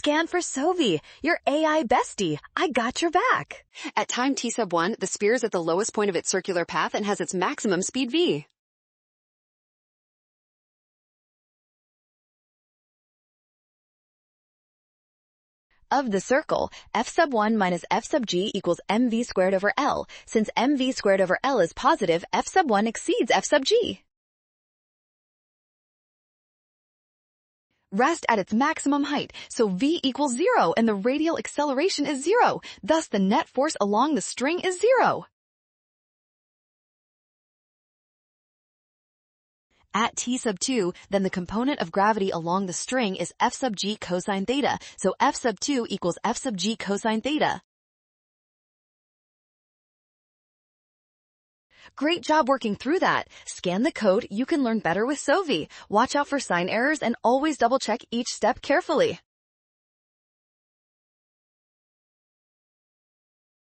Scan for Sovi, your AI bestie. I got your back. At time t sub 1, the sphere is at the lowest point of its circular path and has its maximum speed v. Of the circle, f sub 1 minus f sub g equals mv squared over L. Since mv squared over L is positive, f sub 1 exceeds f sub g. Rest at its maximum height, so v equals 0 and the radial acceleration is 0. Thus, the net force along the string is 0. At t sub 2, then the component of gravity along the string is f sub g cosine theta, so f sub 2 equals f sub g cosine theta. Great job working through that. Scan the code, you can learn better with Sovi. Watch out for sign errors and always double check each step carefully.